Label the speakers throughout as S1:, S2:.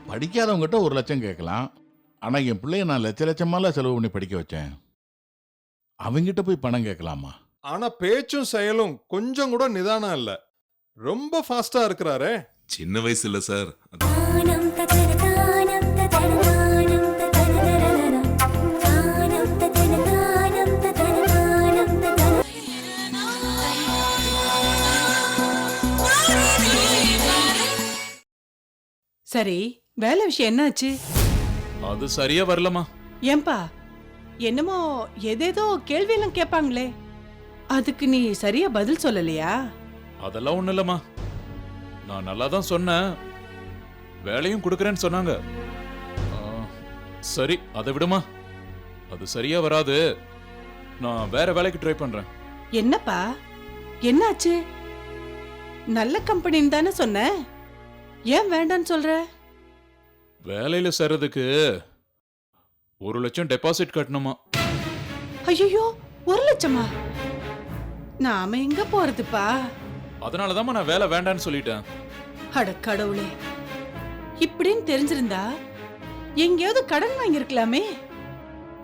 S1: படிக்காதவங்ககிட்ட 1,00,000 கேட்கலாம். ஆனா என் பிள்ளைய நான் லட்ச லட்சமால செலவு பண்ணி படிக்க வச்சேன். அவங்கிட்ட போய் பணம் கேட்கலாமா?
S2: ஆனா பேச்சும் செயலும் கொஞ்சம் கூட நிதானம் இல்ல. ரொம்ப ஃபாஸ்டா இருக்கிறாரே.
S3: சின்ன வயசு இல்ல சார்.
S4: சரி, வேலை விஷயம் என்னாச்சு?
S5: அது சரியா வரலமா.
S4: ஏன்பா, என்னமோ ஏதேதோ கேள்வி எல்லாம் கேட்பாங்களே, அதுக்கு நீ சரியா பதில் சொல்லலையா?
S5: அதெல்லாம் ஒண்ணு இல்லம்மா. நான் நல்லா தான் சொன்னேன், வேலையும் கொடுக்கறேன்னு சொன்னாங்க. சரி, அதை விடுமா. அது சரியா வராது. நான் வேற வேலைக்கு ட்ரை பண்றேன்.
S4: என்னப்பா, என்னாச்சு? நல்ல கம்பெனின்னு தானே சொன்ன, ஏன் வேண்டான்னு சொல்ற?
S5: வேலையில சேர்றதுக்கு 1,00,000 டெபாசிட் கட்டணுமா.
S4: ஐயோ, 1,00,000? நாம எங்க போறதுப்பா?
S5: அதனாலதான் நான் வேலை வேண்டான்னு சொல்லிட்டேன்.
S4: அட கடவுளே, இப்படின்னு தெரிஞ்சிருந்தா எங்கேயாவது கடன் வாங்கியிருக்கலாமே.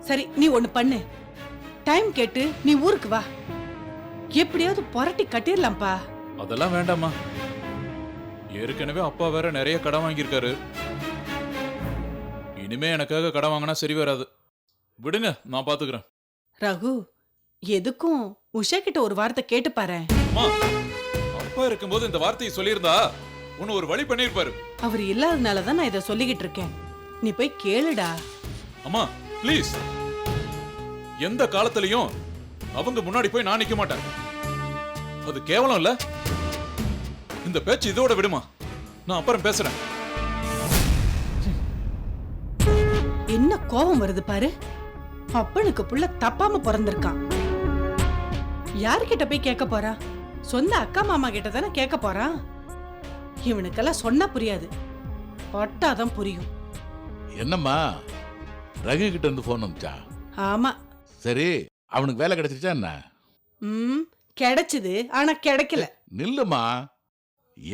S4: சரி, நீ ஒண்ணு பண்ணு, டைம் கேட்டு நீ ஊருக்கு வா, எப்படியாவது புரட்டி கட்டிடலாம்ப்பா.
S5: அதெல்லாம் வேண்டாமா. ஏற்கனவே அப்பா வேற நிறைய கடன் வாங்கியிருக்காரு. இனிமே எனக்காக கடன் வாங்கினா சரி வராது. விடுங்க, நான் பாத்துக்கிறேன்.
S4: ரகு, எதுக்கும் உஷா கிட்ட ஒரு வார்த்தை கேட்டு பாரு.
S5: அப்பா இருக்கும்போது இந்த வார்த்தையை சொல்லியிருந்தா உன்னை ஒரு வழி பண்ணிருப்பாரு.
S4: அவர் இல்லாதனாலதான் நான் இதை சொல்லிக்கிட்டு இருக்கேன். நீ போய் கேளுடா.
S5: அம்மா ப்ளீஸ், எந்த காலத்திலையும் அவங்க முன்னாடி போய் நான் நிக்க மாட்டேன். அது கேவலம் இல்ல. இந்த பேச்சு இதோட விடுமா, நான் அப்புறம் பேசுறேன்.
S4: என்ன கோபம் வருது பாரு. அப்பனுக்கு புள்ள தப்பாம பிறந்திருக்கான். யார்கிட்ட போய் கேட்க போறா? சொந்த அக்கா மாமா கிட்ட தானே கேட்க போறான். இவனுக்கெல்லாம் சொன்னா புரியாது, பட்டாதான் புரியும்.
S1: என்னம்மா, ரகு கிட்ட இருந்து போன் வந்துச்சா?
S4: ஆமா.
S1: சரி, அவனுக்கு வேலை கிடைச்சிருச்சா என்ன?
S4: கிடைச்சது, ஆனா கிடைக்கல.
S1: நில்லுமா,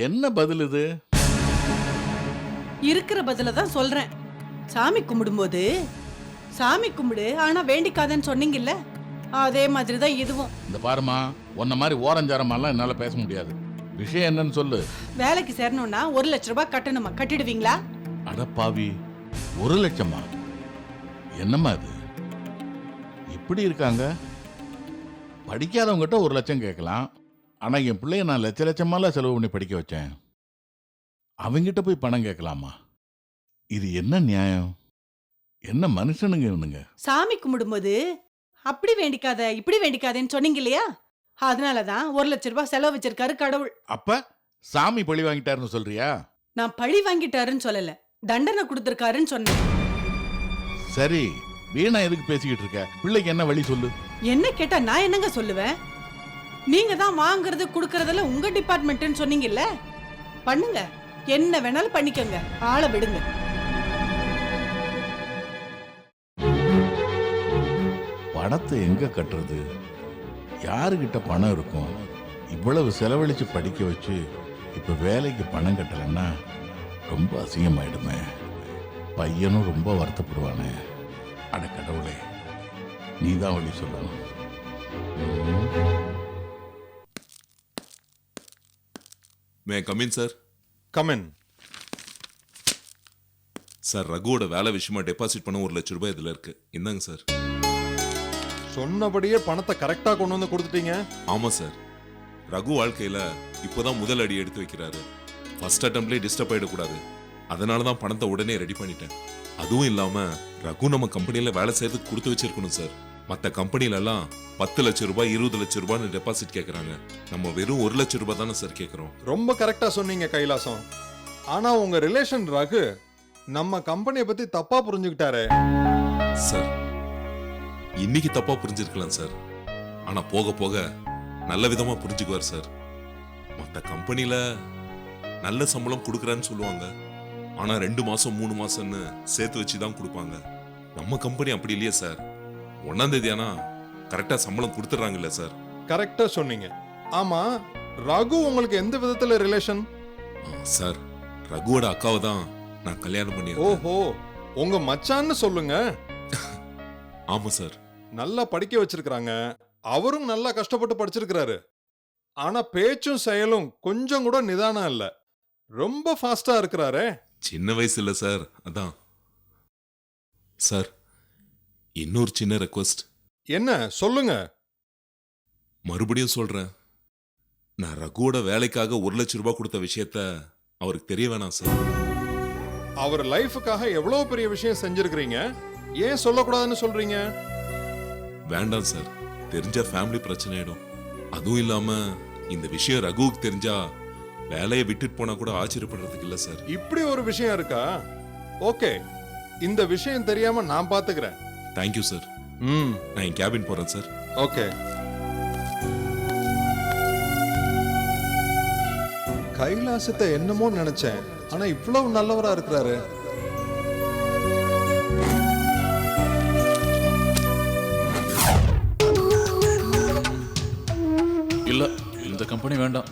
S1: என்ன பதில் இது?
S4: இருக்கிற பதில தான் சொல்றேன். சாமி கும்பிடும்போது சாமி கும்பிடு ஆனா வேண்டிக்காதன்னு சொன்னீங்கல்ல, அதே மாதிரிதான் இதுவும்.
S1: இந்த பாருமா, உன்ன மாதிரி ஓரஞ்சாரமாலாம் என்னால பேச முடியாது. விஷயம் என்னன்னு சொல்லு.
S4: வேலைக்கு சேரணும்னா 1,00,000 ரூபாய் கட்டணுமா, கட்டிடுவீங்களா?
S1: அடப்பாவி, 1,00,000? என்னம்மா இது, இப்படி இருக்காங்க? படிக்காதவங்ககிட்ட 1,00,000 கேட்கலாம். ஆனா என் பிள்ளைய நான் லட்ச லட்சமால செலவு பண்ணி படிக்க வச்சேன். அவங்கிட்ட போய் பணம் கேட்கலாமா? இது என்ன நியாயம்? என்ன மனுஷனுங்க இவனுங்க?
S4: சாமி கும்பிடும்போது அப்படி வேண்டிக்காத இப்படி வேண்டிக்காதேன்னு சொன்னீங்க இல்லையா, அதனாலதான் 1,00,000 ரூபாய் செலவு வச்சிருக்காரு கடவுள்.
S1: அப்ப சாமி பழி வாங்கிட்டாருன்னு சொல்றியா?
S4: நான் பழி வாங்கிட்டாருன்னு சொல்லல, தண்டனை கொடுத்திருக்காருன்னு சொன்னேன்.
S1: சரி, வீணா எதுக்கு பேசிக்கிட்டு இருக்க? பிள்ளைக்கு என்ன வழி சொல்லு.
S4: என்ன கேட்டா நான் என்னங்க சொல்லுவேன்? நீங்க தான் வாங்குறது குடுக்கறதெல்லாம் உங்க டிபார்ட்மெண்ட்னு சொன்னீங்கல்ல, பண்ணுங்க, என்ன வேணாலும் பண்ணிக்கங்க, ஆளை விடுங்க.
S1: பணத்தை எங்க கட்டுறது? யாருகிட்ட பணம் இருக்கும்? இவ்வளவு செலவழிச்சு படிக்க வச்சு இப்ப வேலைக்கு பணம் கட்டலன்னா ரொம்ப அசிங்கமாயிடுமே. பையனும் ரொம்ப வருத்தப்படுவானே. அட கடவுளே, நீதான் வழி சொல்லணும்.
S3: May come in sir.
S2: Come in.
S3: Sir, ரகுவோட வேலை விஷயமா டெபாசிட் பண்ண 1,00,000 ரூபாய் இதுல இருக்கு. இந்தாங்க சார்.
S2: சொன்னபடியே பணத்தை கரெக்டா கொண்டு வந்து கொடுத்துட்டீங்க.
S3: ஆமா சார், ரகு வாழ்க்கையில இப்போதான் முதல் அடி எடுத்து வைக்கிறாரு. ஃபர்ஸ்ட் அட்டம்ப்ட்லேயே டிஸ்டர்ப் ஆயிடக்கூடாது, அதனால தான் பணத்தை உடனே ரெடி பண்ணிட்டேன். அதுவும் இல்லாம ரகு நம்ம கம்பெனியில வேலை செய்யறதுக்கு கொடுத்து வச்சிருக்கணும் சார். மற்ற கம்பெனில எல்லாம் 10,00,000 ரூபாய் 20,00,000 ரூபாய்னு டெபாசிட் கேட்கறாங்க. நம்ம வெறும் 1,00,000 ரூபாய் தானே சார் கேட்கறோம்.
S2: ரொம்ப கரெக்டா சொன்னீங்க கைலாசம். ஆனா உங்க ரிலேஷன் ரகு நம்ம கம்பெனியை பத்தி தப்பா புரிஞ்சுக்கிட்டாரே.
S3: சார், இன்னைக்கு தப்பா புரிஞ்சிருக்கலாம் சார், ஆனா போக போக நல்ல விதமா புரிஞ்சுக்குவார் சார். மற்ற கம்பெனில நல்ல சம்பளம் கொடுக்கறான்னு சொல்லுவாங்க, ஆனா 2 மாசம் 3 மாசம்னு சேர்த்து வச்சுதான் கொடுப்பாங்க. நம்ம கம்பெனி அப்படி இல்லையே சார். 1ஆம் தேதி ஆனா கரெக்டா சம்பளம் கொடுத்துறாங்கல்ல சார்.
S2: கரெக்டா சொன்னீங்க. ஆமா, ரகு உங்களுக்கு எந்த விதத்துல ரிலேஷன்?
S3: சார், ரகுவோட அக்காவை தான் நான் கல்யாணம் பண்ணியிருக்கேன்.
S2: ஓஹோ, உங்க மச்சான்னு சொல்லுங்க.
S3: ஆமா சார்.
S2: நல்லா படிக்க வச்சிருக்காங்க. அவரும் நல்லா கஷ்டப்பட்டு படிச்சிருக்கிறாரு. ஆனா பேச்சும் செயலும் கொஞ்சம் கூட நிதானம் இல்ல. ரொம்ப ஃபாஸ்டா இருக்கிறாரே.
S3: சின்ன வயசு இல்ல சார், அதான். சார், இன்னொரு சின்ன ரெக்வஸ்ட்.
S2: என்ன சொல்லுங்க.
S3: மறுபடியும் சொல்றேன். நான் ரகுவோட வேலைக்காக 1 லட்சம் ரூபாய் கொடுத்த விஷயத்த அவருக்கு தெரிய வேணாம் சார்.
S2: அவர் லைஃபுக்காக எவ்வளவு பெரிய விஷயம் செஞ்சிருக்கிறீங்க. ஏன் சொல்லக்கூடாதுன்னு சொல்றீங்க?
S3: வேண்டாம் சார், தெரிஞ்சா ஃபேமிலி பிரச்சனை ஆயிடும். அதுவும் இல்லாம இந்த விஷயம் ரகுவுக்கு தெரிஞ்சா வேலையை விட்டுட்டு போனா கூட ஆச்சரியப்படுறதுக்கு இல்ல சார்.
S2: இப்படி ஒரு விஷயம் இருக்கா? ஓகே, இந்த விஷயம் தெரியாம நான் பாத்துக்கிறேன்.
S3: Thank you sir. நான் என் கேபின் போறேன் சார்.
S2: ஓகே. கைலாசத்தை என்னமோ நினைச்சேன், ஆனா இவ்வளவு நல்லவரா இருக்கிறாரு.
S5: இல்ல, இந்த கம்பெனி வேண்டாம்.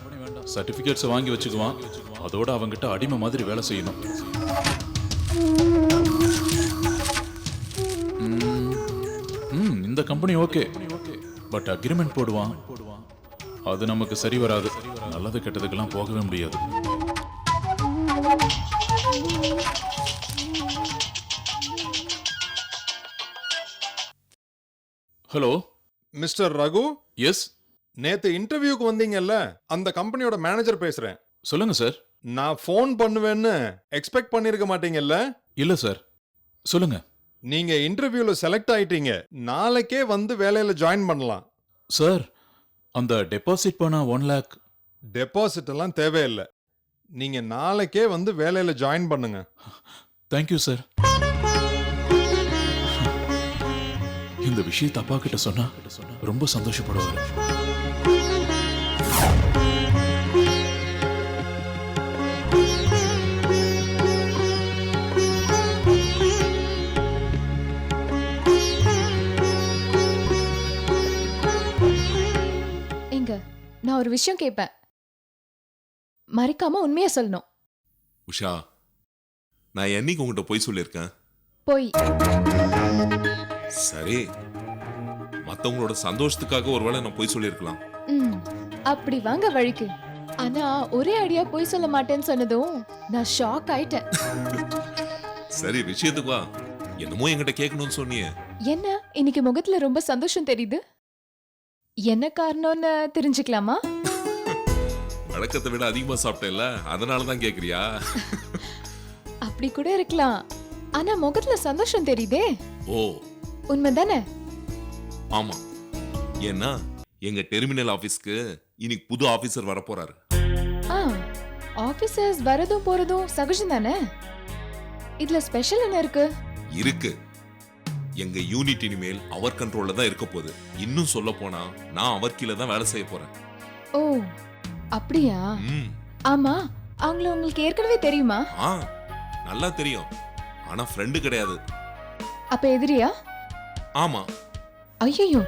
S5: சர்டிபிகேட்ஸ் வாங்கி வச்சுக்குவான், அதோட அவங்கிட்ட அடிமை மாதிரி வேலை செய்யணும். இந்த கம்பெனி ஓகே, பட் அக்ரிமெண்ட் போடுவான், அது நமக்கு சரி வராது. நல்லது கெட்டதுக்கெல்லாம் போகவே முடியாது. ஹலோ
S2: மிஸ்டர் ரகு,
S5: எஸ்,
S2: நேத்து இன்டர்வியூக்கு வந்தீங்கல்ல, அந்த கம்பெனியோட மேனேஜர் பேசுறேன்.
S5: சொல்லுங்க சார்.
S2: நான் ஃபோன் பண்ணுவேன்னு எக்ஸ்பெக்ட் பண்ணிருக்க மாட்டீங்கல்ல?
S5: இல்ல சார், சொல்லுங்க.
S2: நீங்க இன்டர்வியூல செலக்ட் ஆயிட்டீங்க. நாளைக்கே வந்து வேலையில ஜாயின் பண்ணலாம்.
S5: சார், அந்த டெபாசிட் பண்ண 1 lakh.
S2: டெபாசிட் எல்லாம் தேவையில்லை. நீங்க நாளைக்கே வந்து வேலையில ஜாயின் பண்ணுங்க.
S5: Thank you sir. இந்த விஷயத்தை அப்பா கிட்ட சொன்னா ரொம்ப சந்தோஷப்படுவாரு.
S6: எங்க நான் ஒரு விஷயம் கேட்பேன், மறைக்காம உண்மையா சொல்லணும்.
S3: உஷா, நான் என்னைக்கு உங்ககிட்ட போய் சொல்லியிருக்கேன்?
S6: போய்
S3: சரி, மத்தவங்களோட சந்தோஷத்துக்காக ஒருவேளை நான் போய் சொல்லியிருக்கலாம்.
S6: அப்படி வாங்க வழிக்கு. ஆனா ஒரே அடியா போய் சொல்ல மாட்டேன்னு சொன்னதும் நான் ஷாக் ஆயிட்டேன்.
S3: சரி, விஷயத்துக்கு வா. என்னமோ என்கிட்ட கேட்கணும்னு சொன்னியே.
S6: என்ன இன்னைக்கு முகத்துல ரொம்ப சந்தோஷம் தெரியுது? என்ன காரணம்னு தெரிஞ்சுக்கலாமா?
S3: வழக்கத்தை விட அதிகமா சாப்பிட்டேன்ல, அதனாலதான் கேக்குறியா?
S6: அப்படி கூட இருக்கலாம். ஆனா முகத்துல சந்தோஷம் தெரியுதே.
S3: ஓ,
S6: உண்மைதானே?
S3: ஆமா. ஏன்னா எங்க டெர்மினல் ஆபீஸ்க்கு இன்னைக்கு புது ஆபீசர் வர போறாரு.
S6: ஆபீசர்ஸ் வரதும் போறதும் சகஜம் தானே. இதுல ஸ்பெஷல் என்ன இருக்கு?
S3: இருக்கு. எங்க யூனிட் இனிமேல் அவர் கண்ட்ரோல்ல தான் இருக்க போகுது. இன்னும் சொல்ல போனா நான் அவர் கீழே தான் வேலை செய்ய போறேன்.
S6: ஓ, அப்படியா? ஆமா, அவங்கள உங்களுக்கு ஏற்கனவே தெரியுமா?
S3: நல்லா தெரியும். ஆனா ஃப்ரெண்டு கிடையாது.
S6: அப்ப எதிரியா?
S3: ஆமா.
S6: ஐயோ,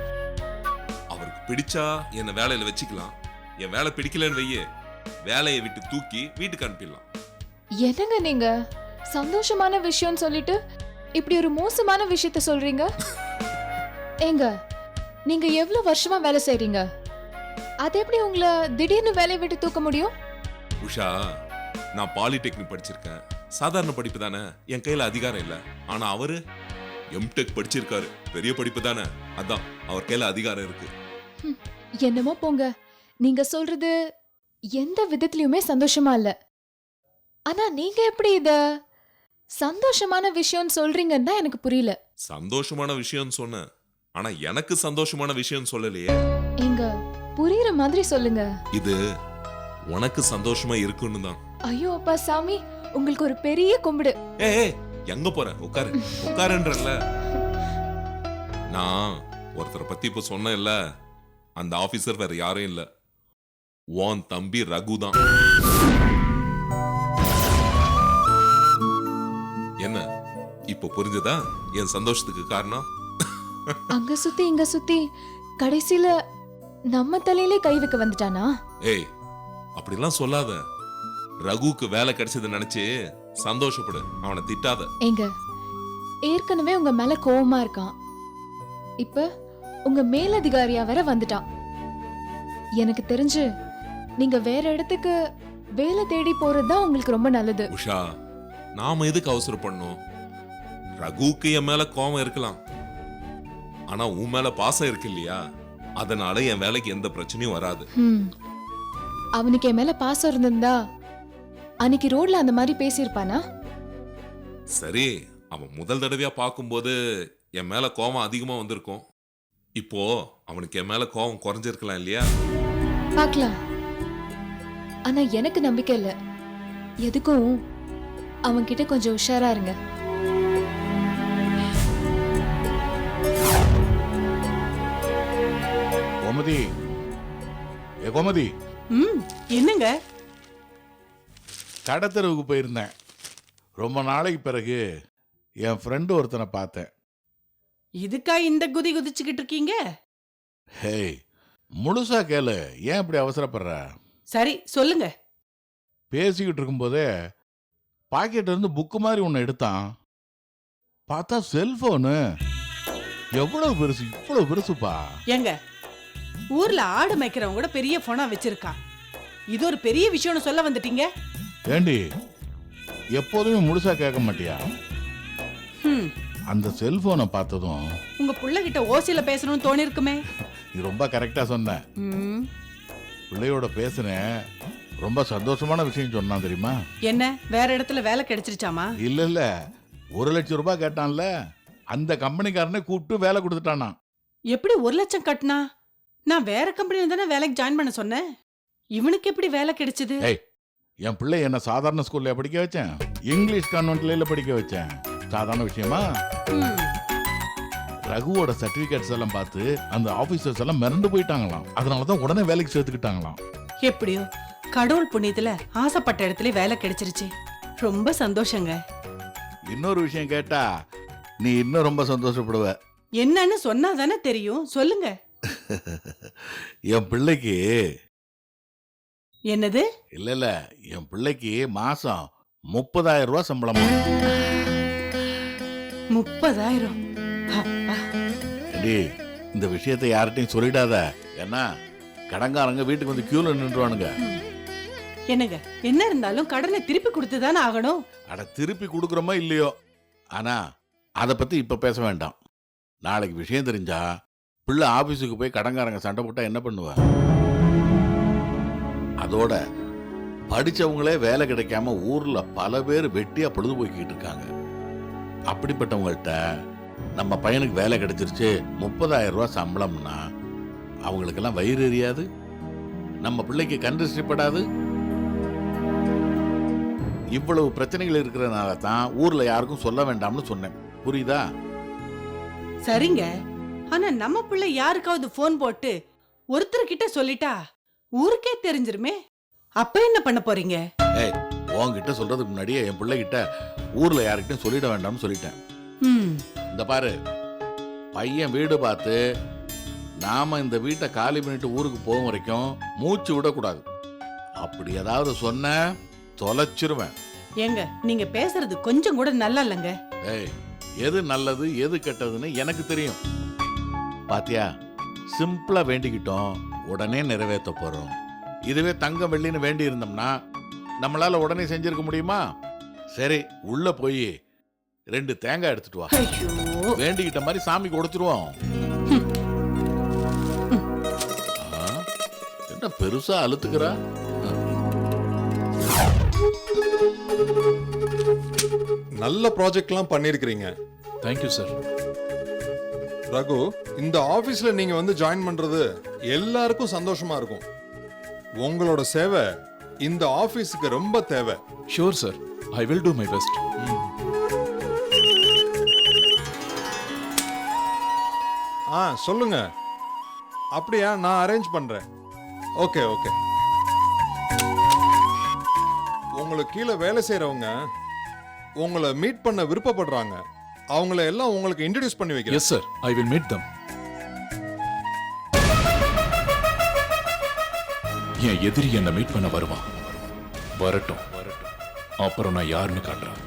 S3: அவருக்கு பிடிச்சா என்ன வேலையில வச்சுக்கலாம். என் வேலை பிடிக்கலன்னு வையே, வேலையை விட்டு தூக்கி வீட்டுக்கு அனுப்பிடலாம்.
S6: என்னங்க நீங்க சந்தோஷமான விஷயம் சொல்லிட்டு இப்படி ஒரு மோசமான விஷயத்த சொல்றீங்க? ஏங்க, நீங்க எவ்வளவு வருஷமா வேலை செய்றீங்க? அது எப்படி உங்களை திடீர்னு வேலையை விட்டு தூக்க முடியும்?
S3: உஷா, நான் பாலிடெக்னிக் படிச்சிருக்கேன். சாதாரண படிப்பு தானே, என் கையில அதிகாரம் இல்ல. ஆனா அவரு எம்டெக் படிச்சிருக்காரு, பெரிய படிப்பு தானே, அதான் அவர் கையில அதிகாரம் இருக்கு.
S6: என்னமோ போங்க, நீங்க சொல்றது எந்த விதத்திலயுமே சந்தோஷமா இல்ல. ஆனா நீங்க எப்படி இத சந்தோஷமான விஷயம் சொல்றீங்கன்னு தான் எனக்கு புரியல.
S3: சந்தோஷமான விஷயம் சொன்னேன், ஆனா எனக்கு சந்தோஷமான விஷயம் சொல்லலையே.
S6: எங்க புரியுற மாதிரி சொல்லுங்க.
S3: இது உனக்கு சந்தோஷமா இருக்குன்னு தான்.
S6: ஐயோ அப்பா சாமி, உங்களுக்கு ஒரு பெரிய கும்பிடு.
S3: ஏய், எங்க போற? உட்காரு, உட்காருன்றல. நான் ஒருத்தரை பத்தி இப்ப சொன்னேன்ல, அந்த ஆபீசர் வேற யாரும் இல்ல, உன் தம்பி ரகு தான். என்ன இப்ப புரிஞ்சதா என் சந்தோஷத்துக்கு காரணம்?
S6: அங்க சுத்தி இங்க சுத்தி கடைசியில நம்ம தலையிலே கை வைக்க வந்துட்டானா?
S3: ஏய், அப்படிலாம் சொல்லாத. ரகுக்கு வேலை கிடைச்சது நினைச்சு சந்தோஷப்படு, அவனை திட்டாத.
S6: ஏங்க ஏற்கனவே உங்க மேல கோவமா இருக்கான், இப்ப உங்க மேலதிகாரியா வேற வந்துட்டான். எனக்கு தெரிஞ்சு நீங்க வேற இடத்துக்கு வேலை தேடி போறதுதான் உங்களுக்கு ரொம்ப நல்லது.
S3: உஷா, நாம எதுக்கு அவசரப்படணும்? ரகுவுக்கு என் மேல கோபம் இருக்கலாம், ஆனா உன் மேல பாசம் இருக்கு இல்லையா, அதனால என் வேலைக்கு எந்த பிரச்சனையும் வராது.
S6: அவனுக்கு என் மேல பாசம் இருந்திருந்தா அன்னைக்கு ரோட்ல அந்த மாதிரி பேசியிருப்பானா?
S3: சரி, அவன் முதல் தடவையா பார்க்கும்போது என் மேல கோபம் அதிகமா வந்திருக்கும். இப்போ அவனுக்கு என் மேல கோபம் குறைஞ்சிருக்கலாம் இல்லையா?
S6: பார்க்கலாம். ஆனா எனக்கு நம்பிக்கை இல்ல. எதுக்கும் அவன் கிட்ட கொஞ்சம் உஷாரா இருங்க.
S1: கோமதி, ஏ கோமதி,
S4: என்னங்க?
S1: கடத்தெருவுக்கு போயிருந்தேன். ரொம்ப நாளைக்கு பிறகு என் ஃப்ரெண்டு ஒருத்தனை பார்த்தேன்.
S4: இதுக்கா இந்த குதி குதிச்சுக்கிட்டு இருக்கீங்க?
S1: ஹேய், முழுசா கேளு, ஏன் இப்படி அவசரப்படுற?
S4: சரி சொல்லுங்க.
S1: பேசிக்கிட்டு இருக்கும்போதே பாக்கெட்ல இருந்து புக்கு மாதிரி ஒன்று எடுத்தான். பார்த்தா செல்போனு. எவ்வளவு பெருசு, இவ்வளவு பெருசுப்பா.
S4: ஏங்க, ஊர்ல ஆடு மேய்க்கிறவங்க கூட பெரிய போனா வச்சிருக்கா, இது ஒரு பெரிய விஷயம்னு சொல்ல வந்துட்டீங்க?
S1: ஏண்டி, எப்போதுமே முழுசா கேட்க மாட்டியா? அந்த செல்போனை பார்த்ததும்
S4: உங்க புள்ள கிட்ட ஓசியில பேசணும்னு தோணி இருக்குமே.
S1: நீ ரொம்ப கரெக்டா சொன்ன. பிள்ளையோட பேசுனேன். ரொம்ப சந்தோஷமான விஷயம் சொன்னான் தெரியுமா?
S4: என்ன, வேற இடத்துல வேலை கிடைச்சிருச்சாமா?
S1: இல்ல இல்ல, 1,00,000 ரூபாய் கேட்டான்ல, அந்த கம்பெனிக்காரனை கூப்பிட்டு வேலை கொடுத்துட்டானா.
S4: எப்படி 1,00,000 கட்டினா? நான் வேற கம்பெனில தானே வேலைக்கு ஜாயின் பண்ண சொன்னேன். இவனுக்கு எப்படி வேலை கிடைச்சது?
S1: என் பிள்ளை என்ன சாதாரண ஸ்கூல்ல படிக்க வச்சேன், இங்கிலீஷ் கான்வென்ட்ல படிக்க வச்சேன். சாதாரண விஷயமா? ரகுவோட சர்டிபிகேட்ஸ் எல்லாம் பார்த்து அந்த ஆபீசர்ஸ் எல்லாம் மிரண்டு போயிட்டாங்களாம். அதனாலதான் உடனே வேலைக்கு சேர்த்துக்கிட்டாங்களாம்.
S4: எப்படியோ கடவுள் புண்ணியத்துல ஆசைப்பட்ட இடத்துல வேலை கிடைச்சிருச்சு. ரொம்ப சந்தோஷங்க.
S1: இன்னொரு விஷயம் கேட்டா நீ இன்னும் ரொம்ப சந்தோஷப்படுவ.
S4: என்னன்னு சொன்னா தானே தெரியும், சொல்லுங்க.
S1: என் பிள்ளைக்கு.
S4: என்னது?
S1: இல்ல இல்ல, என் பிள்ளைக்கு மாசம் 30,000 ரூபாய் சம்பளம்.
S4: 30,000? அப்பா.
S1: இந்த விஷயத்தை யார்கிட்டையும் சொல்லிடாத, ஏன்னா கடன்காரங்க வீட்டுக்கு வந்து கியூல நின்றுவானுங்க.
S4: என்னங்க, என்ன இருந்தாலும் கடனை திருப்பி கொடுத்துதானே ஆகணும்.
S1: அட, திருப்பி கொடுக்குறோமோ இல்லையோ, ஆனா அதை பத்தி இப்ப பேச வேண்டாம். நாளைக்கு விஷயம் தெரிஞ்சா பிள்ளை ஆபீஸுக்கு போய் கடன்காரங்க சண்டை போட்டா என்ன பண்ணுவ? அதோட படிச்சவங்களே வேலை கிடைக்காம ஊர்ல பல பேர் வெட்டியா பொழுதுபோக்கிட்டு இருக்காங்க. அப்படிப்பட்டவங்கள்ட்ட நம்ம பையனுக்கு வேலை கிடைச்சிருச்சு, 30,000 ரூபாய் சம்பளம்னா அவங்களுக்கெல்லாம் வயிறு எரியாது? நம்ம பிள்ளைக்கு கண்டிஷ்டப்படாது? இவ்வளவு பிரச்சனைகள் இருக்கிறதுனால தான் ஊர்ல யாருக்கும் சொல்ல வேண்டாம்னு சொன்னேன். புரியுதா?
S4: சரிங்க, ஆனா நம்ம பிள்ளை யாருக்காவது போன் போட்டு ஒருத்தர்கிட்ட சொல்லிட்டா ஊருக்கே தெரிஞ்சிருமே. அப்ப என்ன பண்ண போறீங்க?
S1: உன்கிட்ட சொல்றதுக்கு முன்னாடியே என் பிள்ளைகிட்ட ஊர்ல யாருக்கிட்டையும் சொல்லிட வேண்டாம்னு சொல்லிட்டேன். இந்த பாரு, பையன் வீடு பார்த்து நாம இந்த வீட்டை காலி பண்ணிட்டு ஊருக்கு போகும் வரைக்கும் மூச்சு விடக்கூடாது. அப்படி ஏதாவது சொன்ன தொலைச்சிருவேன்.
S4: ஏங்க, நீங்க பேசுறது கொஞ்சம் கூட நல்லா இல்லங்க.
S1: எது நல்லது எது கெட்டதுன்னு எனக்கு தெரியும். பாத்தியா, சிம்பிளா வேண்டிக்கிட்டோம், உடனே நிறைவேற்ற போறோம். இதுவே தங்கம் வெள்ளின்னு வேண்டி இருந்தோம்னா நம்மளால உடனே செஞ்சிருக்க முடியுமா? சரி, உள்ள போய் 2 தேங்காய் எடுத்துட்டு வா. வேண்டிக்கிட்ட மாதிரி சாமி கொடுத்துருவோம். என்ன பெருசா அழுத்துக்கிறா?
S2: நல்ல ப்ராஜெக்ட்லாம் பண்ணிருக்கீங்க.
S5: Thank you sir.
S2: ரகு, இந்த ஆபீஸ்ல நீங்க வந்து ஜாயின் பண்றது எல்லாருக்கும் சந்தோஷமா இருக்கும். உங்களோட சேவை இந்த ஆபீஸுக்கு ரொம்ப தேவை.
S5: Sure sir, I will do my best.
S2: சொல்லுங்க. அப்படியா, நான் அரேஞ்ச் பண்றேன். Okay okay. உங்களுக்கு கீழே வேலை செய்யறவங்க உங்களை மீட் பண்ண விருப்பப்படுறாங்க. அவங்கள எல்லாம் உங்களுக்கு இன்ட்ரோடியூஸ் பண்ணி வைக்கிறேன்.
S5: Yes sir, I will meet them. என் எதிரி என்ன மீட் பண்ண வருவான். வரட்டும். அப்புறம் நான் யாருன்னு காட்டுறேன்.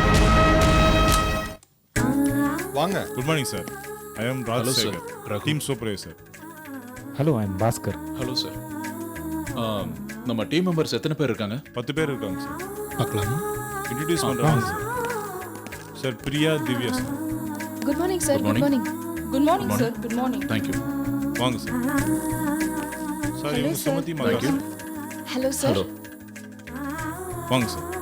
S2: வாங்க.
S7: Good morning, sir. I am Raj
S5: Hello, sir.
S7: Segar,
S5: Raghu.
S7: team supervisor.
S8: Hello I am Bhaskar.
S5: Hello sir. நம்ம டீம் மெம்பர்ஸ் எத்தனை பேர் இருக்காங்க?
S7: 10 பேர் இருக்காங்க சார்.
S5: பார்க்கலாமா?
S7: இன்ட்ரடியூஸ் பண்றாங்க sir. Sir Priya Divya sir.
S6: Good morning sir.
S5: Good
S6: good
S5: morning.
S6: Morning.
S4: Good morning sir. Good morning.
S5: Thank you.
S7: வாங்க sir. Sir
S6: Hello,
S7: இவங்க
S6: sir.
S7: Sumathi
S5: Thank
S7: Maha
S5: you.
S7: Sir.
S6: Hello sir.
S5: Hello.
S7: வாங்க sir.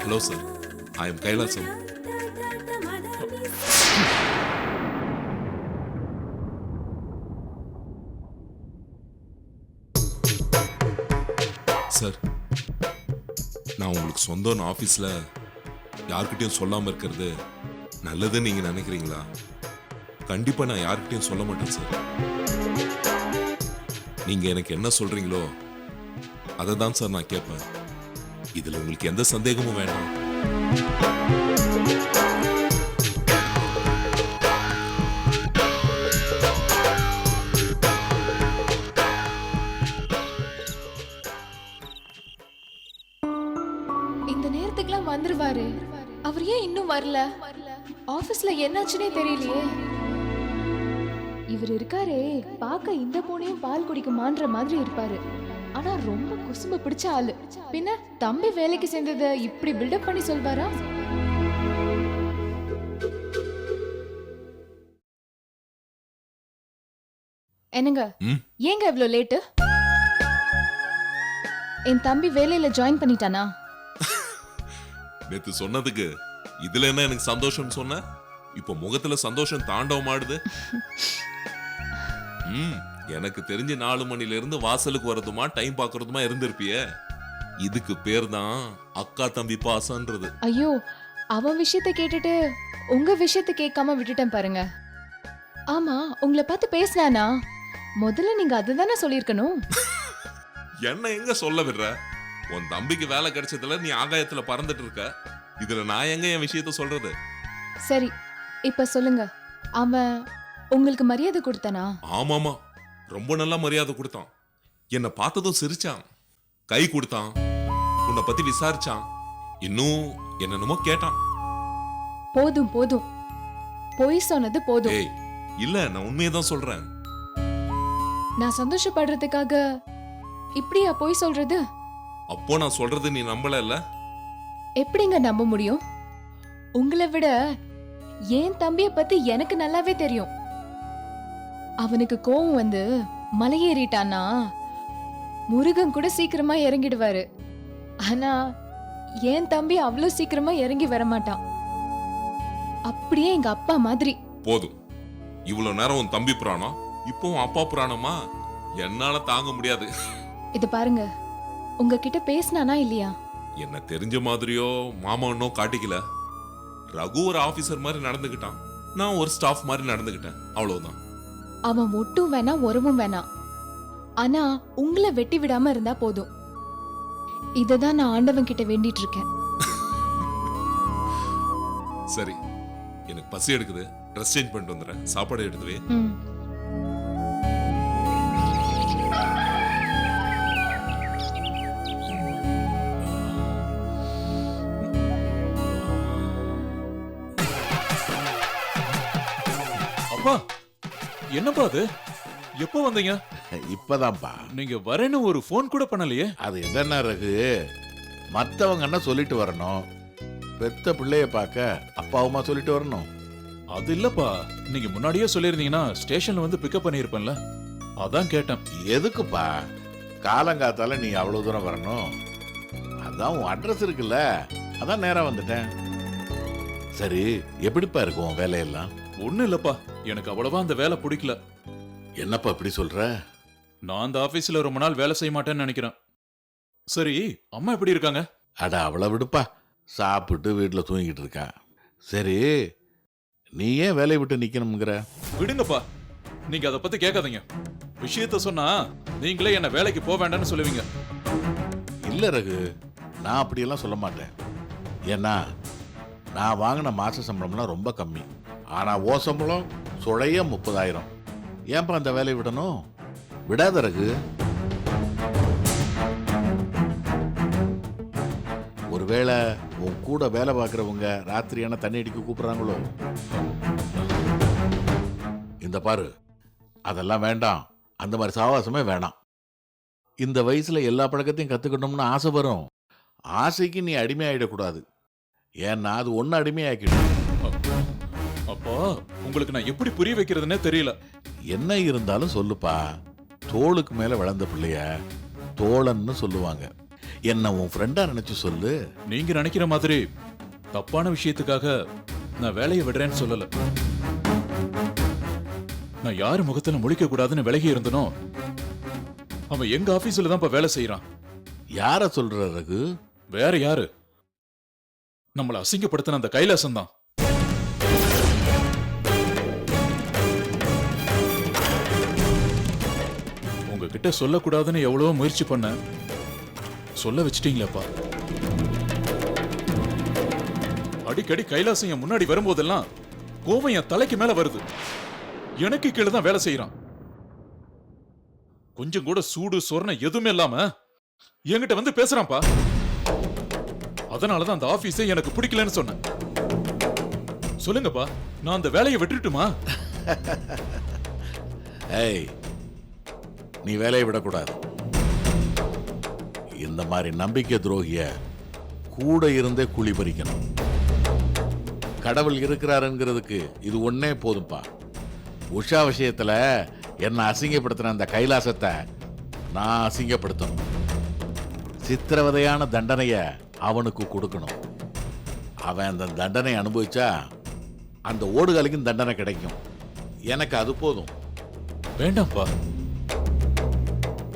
S3: Hello sir, I am Kailasam. Sir, நான் உங்களுக்கு சொந்தம் ஆஃபீஸில் யார்கிட்டயும் சொல்லாமல் இருக்கிறது நல்லதுன்னு நீங்கள் நினைக்கிறீங்களா? கண்டிப்பாக நான் யார்கிட்டயும் சொல்ல மாட்டேன் சார். நீங்கள் எனக்கு என்ன சொல்கிறீங்களோ அதை தான் சார் நான் கேட்பேன். இதில் உங்களுக்கு எந்த சந்தேகமும் வேண்டாம்.
S6: இந்த நேரத்துக்குலாம் வந்துருவாரு. அவர் ஏன் இன்னும் வரல? ஆபீஸ்ல என்னாச்சுனே தெரியலையே. இவர் இருக்காரே, பார்க்க இந்த பூனையும் பால் குடிக்குமான்ற மாதிரி இருப்பாரு. ஆனா ரொம்ப குசும்பு பிடிச்ச ஆளு. பின்ன தம்பி வேலைக்கு சேர்ந்தத இப்படி பில்டப் பண்ணி சொல்வாரா? என்னங்க,
S3: ம்?
S6: ஏங்க இவ்ளோ லேட்டு? என் தம்பி வேலையில ஜாயின் பண்ணிட்டானா?
S3: நேத்து சொன்னதுக்கு இதுல என்ன எனக்கு சந்தோஷம் சொன்ன? இப்போ முகத்துல சந்தோஷம் தாண்டவம் ஆடுது. எனக்கு தெரிஞ்சு 4 மணில இருந்து வாசலுக்கு வரதுமா டைம் பாக்குறதுமா இருந்திருப்பிய. இதுக்கு பேர் தான் அக்கா தம்பி பாசன்றது.
S6: ஐயோ, அவன் விஷயத்தை கேட்டுட்டு உங்க விஷயத்தை கேட்காம விட்டுட்டேன் பாருங்க. ஆமா, உங்களை பார்த்து பேசினானா? முதல்ல நீங்க அதுதானே சொல்லியிருக்கணும்.
S3: என்ன எங்க சொல்ல விடுற? உன் தம்பிக்கு வேலை கிடைச்சதுல நீ ஆகாயத்துல பறந்துட்டு இருக்க. இதுல நான் எங்க என் விஷயத்த சொல்றது?
S6: சரி, இப்ப சொல்லுங்க, அவன் உங்களுக்கு மரியாதை கொடுத்தானா?
S3: ஆமாமா, ரொம்ப நல்லா மரியாதை கொடுத்தான். என்னை பார்த்ததும் சிரிச்சான், கை கொடுத்தான், உன்னை பத்தி விசாரிச்சான், இன்னும் என்னென்னமோ கேட்டான்.
S6: போதும் போதும், பொய் சொன்னது போதும்.
S3: ஏய், இல்ல, நான் உண்மையை தான் சொல்றேன்.
S6: நான் சந்தோஷப்படுறதுக்காக இப்படியா பொய் சொல்றது?
S3: அப்போ நான் சொல்றது நீ நம்பல இல்ல?
S6: எப்படிங்க நம்ப முடியும்? உங்களை விட என் தம்பிய பத்தி எனக்கு நல்லாவே தெரியும். அவனுக்கு கோவம் வந்து மலையேறிட்டானா முருகன் கூட சீக்கிரமா இறங்கிடுவாரு. ஆனா என் தம்பி அவ்வளவு சீக்கிரமா இறங்கி வரமாட்டான். அப்படியே எங்க அப்பா மாதிரி.
S3: போதும், இவ்வளவு நேரம் உன் தம்பி புராணம், இப்போ உன் அப்பா புராணமா? என்னால தாங்க முடியாது.
S6: இது பாருங்க, உங்ககிட்ட பேசினானா இல்லையா?
S3: என்ன தெரிஞ்ச மாதிரியோ மாமா இன்னும் காட்டிக்கல. ரகு ஒரு ஆபீசர் மாதிரி நடந்துகிட்டான், நான் ஒரு ஸ்டாஃப் மாதிரி நடந்துகிட்டேன், அவ்வளவுதான்.
S6: அவன் ஒட்டும் வேணாம், உறவும் வேணாம். ஆனா உங்களை வெட்டி விடாம இருந்தா போதும். இததான் நான் ஆண்டவன் கிட்ட வேண்டிட்டு இருக்கேன்.
S3: சரி, எனக்கு பசி எடுக்குது, ட்ரெஸ் சேஞ்ச் பண்ணிட்டு வந்துடுறேன், சாப்பாடு எடுத்துவே.
S6: ம்.
S5: அப்பா, என்னப்பா அது? எப்போ வந்தீங்க?
S1: இப்பதான்ப்பா.
S5: நீங்க வரேன்னு ஒரு ஃபோன் கூட பண்ணலையே.
S1: அது என்னன்னா ரகு, மத்தவங்க என்ன சொல்லிட்டு வரணும், பெத்த பிள்ளைய பார்க்க அப்பாவுமா சொல்லிட்டு வரணும்.
S5: அது இல்லப்பா, நீங்க முன்னாடியே சொல்லியிருந்தீங்கன்னா ஸ்டேஷன்ல வந்து பிக்கப் பண்ணியிருப்பேன்ல, அதான் கேட்டேன்.
S1: எதுக்குப்பா காலங்காத்தால நீ அவ்வளவு தூரம் வரணும்? அதான் உன் அட்ரஸ் இருக்குல்ல, அதான் நேரா வந்துட்டேன். சரி, எப்படிப்பா இருக்கும் உன் வேலையெல்லாம்?
S5: ஒண்ணும் இல்லப்பா, எனக்கு அவ்வளவா அந்த வேலை பிடிக்கல.
S1: என்னப்பா இப்படி சொல்ற?
S5: நான் அந்த ஆபீஸ்ல ரொம்ப நாள் வேலை செய்ய மாட்டேன்னு நினைக்கிறேன். சரி, அம்மா எப்படி இருக்காங்க?
S1: அட அவளை விடுப்பா, சாப்பிட்டு வீட்டில் தூங்கிட்டு இருக்கா. சரி, நீ ஏன் வேலையை விட்டு நிக்கணுங்கிற?
S5: விடுங்கப்பா, நீங்க அதை பத்தி கேட்காதீங்க. விஷயத்த சொன்னா நீங்களே என்ன வேலைக்கு போக வேண்டாம்னு சொல்லுவீங்க.
S1: இல்ல ரகு, நான் அப்படியெல்லாம் சொல்ல மாட்டேன். ஏன்னா நான் வாங்கின மாச சம்பளம்லாம் ரொம்ப கம்மி. ஆனா ஓ சம்பளம் சுழைய 30,000. ஏன்பா அந்த வேலையை விடணும்? விடாத ரகு. ஒருவேளை உன் கூட வேலை பார்க்குறவங்க ராத்திரியான தண்ணி அடிக்க கூப்பிடுறாங்களோ? இந்த பாரு, அதெல்லாம் வேண்டாம். அந்த மாதிரி சாவாசமே வேணாம். இந்த வயசுல எல்லா பழக்கத்தையும் கத்துக்கணும்னு ஆசை வரும். ஆசைக்கு நீ அடிமையாயிடக்கூடாது. ஏன்னா அது ஒன்னு அடிமையாக்கிடும்.
S5: அப்பா, உங்களுக்கு நான் எப்படி புரிய வைக்கிறதுனே தெரியல.
S1: என்ன இருந்தாலும் சொல்லுப்பா. தோளுக்கு மேல வளர்ந்த பிள்ளைய தோழன்னு சொல்லுவாங்க. என்ன உன் ஃப்ரெண்டா நினைச்சு சொல்லு.
S5: நீங்க நினைக்கிற மாதிரி தப்பான விஷயத்துக்காக நான் வேலையை விடுறேன்னு சொல்லல. நான் யாரு முகத்துல முழிக்க கூடாதுன்னு விலகி இருந்தனோ, அவன் எங்க ஆபீஸ்ல தான் இப்ப வேலை செய்யறான்.
S1: யார சொல்ற ரகு?
S5: வேற யாரு? நம்மள அசிங்கப்படுத்தின அந்த கைலாசம் தான். உங்ககிட்ட சொல்லக்கூடாதுன்னு எவ்வளவோ முயற்சி பண்ண, சொல்ல வச்சிட்டீங்களேப்பா. அடிக்கடி கைலாசம் என் முன்னாடி வரும்போதெல்லாம் கோவம் என் தலைக்கு மேல வருது. எனக்கு கீழே தான் வேலை செய்யறான். கொஞ்சம் கூட சூடு சொரணை எதுவுமே இல்லாம என்கிட்ட வந்து பேசுறான்ப்பா. அதனாலதான் அந்த ஆபீஸே எனக்கு பிடிக்கலன்னு சொன்னேன். சொல்லுங்கப்பா, நான் அந்த வேலையை விட்டுட்டுமா?
S1: ஏய், நீ வேலையை விடக்கூடாது. இந்த மாதிரி நம்பிக்கை துரோகிய கூட இருந்தே குழி பறிக்கணும். கடவுள் இருக்கிறாருங்கிறதுக்கு இது ஒன்னே போதும்பா. உஷா விஷயத்துல என்ன அசிங்கப்படுத்தின அந்த கைலாசத்தை நான் அசிங்கப்படுத்தணும். சித்திரவதையான தண்டனைய அவனுக்கு கொடுக்கணும். அவன் அந்த தண்டனை அனுபவிச்சா அந்த ஓடுகாலுக்கும் தண்டனை கிடைக்கும். எனக்கு அது போதும்.
S5: வேண்டாம்ப்பா,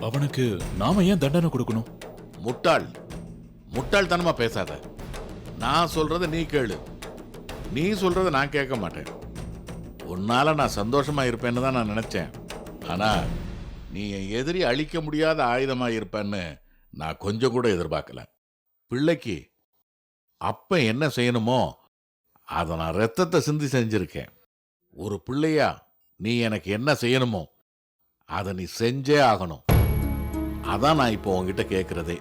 S5: அவனுக்கு நாம ஏன் தண்டனை கொடுக்கணும்?
S1: முட்டாள்தனமா பேசாத. நான் சொல்றத நீ கேளு. நீ சொல்றத நான் கேட்க மாட்டேன். உன்னால நான் சந்தோஷமா இருப்பேன்னு தான் நான் நினைச்சேன். ஆனா நீ என் எதிரி அழிக்க முடியாத ஆயுதமா இருப்பேன்னு நான் கொஞ்சம் கூட எதிர்பார்க்கல. பிள்ளைக்கு அப்ப என்ன செய்யணுமோ அதை நான் ரத்தத்தை சிந்தி செஞ்சிருக்கேன். ஒரு பிள்ளையா நீ எனக்கு என்ன செய்யணுமோ அதை நீ செஞ்சே ஆகணும். அதான் நான் இப்போ உங்ககிட்ட கேட்கறதே.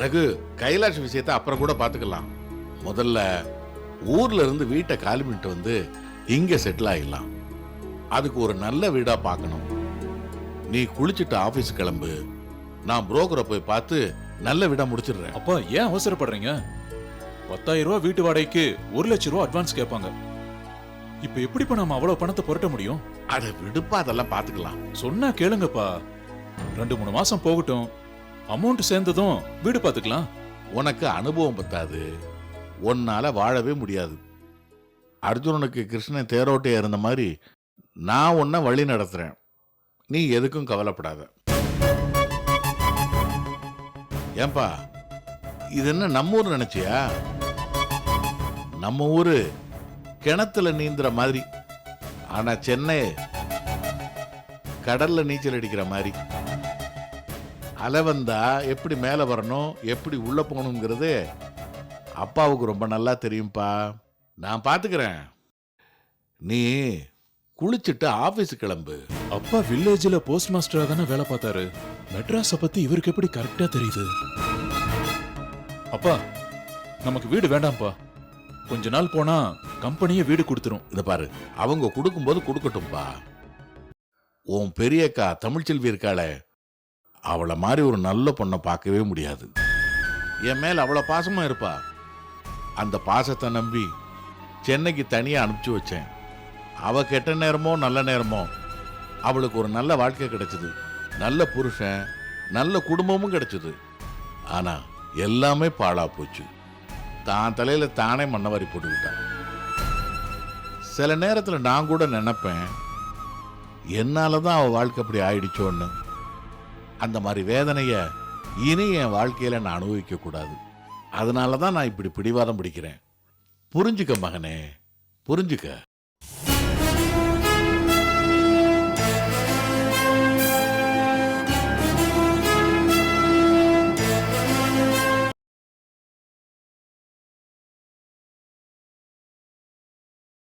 S1: ரகு, கைலாஷ் விஷயத்தை அப்புறம் கூட பார்த்துக்கலாம். முதல்ல ஊர்ல இருந்து வீட்டை காலி பண்ணிட்டு வந்து இங்க செட்டில் ஆயிடலாம். அதுக்கு ஒரு நல்ல வீடா பார்க்கணும். நீ குளிச்சுட்டு ஆபீஸ் கிளம்பு. நான் புரோக்கரை போய் பார்த்து நல்ல வீடா முடிச்சிடுறேன்.
S5: அப்பா, ஏன் அவசரப்படுறீங்க? 10,000 ரூபாய் வீட்டு வாடகைக்கு 1 லட்சம் ரூபாய் அட்வான்ஸ் கேட்பாங்க. இப்ப எப்படிப்பா நாம அவ்வளவு பணத்தை புரட்ட முடியும்?
S1: அதை விடுப்பா, அதெல்லாம் பார்த்துக்கலாம்.
S5: சொன்னா கேளுங்கப்பா. 2-3 மாசம் போகட்டும். அமௌண்ட் சேர்ந்ததும் வீடு பார்த்துக்கலாம்.
S1: உனக்கு அனுபவம் பத்தாது. உன்னால வாழவே முடியாது. அர்ஜுனனுக்கு கிருஷ்ணன் தேரோட்டியா இருந்த மாதிரி நான் உன்னை வழி நடத்துறேன். நீ எதுக்கும் கவலைப்படாத. ஏன்பா, இது என்ன நம்ம ஊர் நினைச்சியா? நம்ம ஊரு கிணத்துல நீந்துற மாதிரி. ஆனா சென்னை கடல்ல நீச்சல் அடிக்கிற மாதிரி. அலை வந்தா எப்படி மேலே வரணும், எப்படி உள்ள போகணுங்கிறது அப்பாவுக்கு ரொம்ப நல்லா தெரியும்பா. நான் பார்த்துக்கிறேன். நீ குளிச்சுட்டு ஆபீஸ் கிளம்பு.
S5: அப்பா வில்லேஜ்ல போஸ்ட் மாஸ்டரா தானே வேலை பார்த்தாரு. மெட்ராஸ பத்தி இவருக்கு எப்படி கரெக்டா தெரியுது? அப்பா, நமக்கு வீடு வேண்டாம்ப்பா. கொஞ்ச நாள் போனா கம்பெனியே வீடு கொடுத்துரும்.
S1: இதை பாரு, அவங்க கொடுக்கும்போது கொடுக்கட்டும்பா. உன் பெரியக்கா தமிழ்ச்செல்வி இருக்காளே, அவளை மாதிரி ஒரு நல்ல பொண்ணை பார்க்கவே முடியாது. என் மேல அவ்வளோ பாசமா இருப்பா. அந்த பாசத்தை நம்பி சென்னைக்கு தனியா அனுப்பிச்சு வச்சேன். அவ கெட்ட நேரமோ நல்ல நேரமோ அவளுக்கு ஒரு நல்ல வாழ்க்கை கிடைச்சது. நல்ல புருஷன், நல்ல குடும்பமும் கிடைச்சது. ஆனா எல்லாமே பாழா போச்சு. தான் தலையில தானே மண்ணவாரி போட்டுக்கிட்டான். சில நேரத்துல நான் கூட நினைப்பேன், என்னாலதான் அவ வாழ்க்கை அப்படி ஆயிடுச்சோன்னு. அந்த மாதிரி வேதனைய இனி என் வாழ்க்கையில நான் அனுபவிக்க கூடாது. அதனாலதான் நான் இப்படி பிடிவாதம் பிடிக்கிறேன். புரிஞ்சுக்க மகனே, புரிஞ்சுக்க.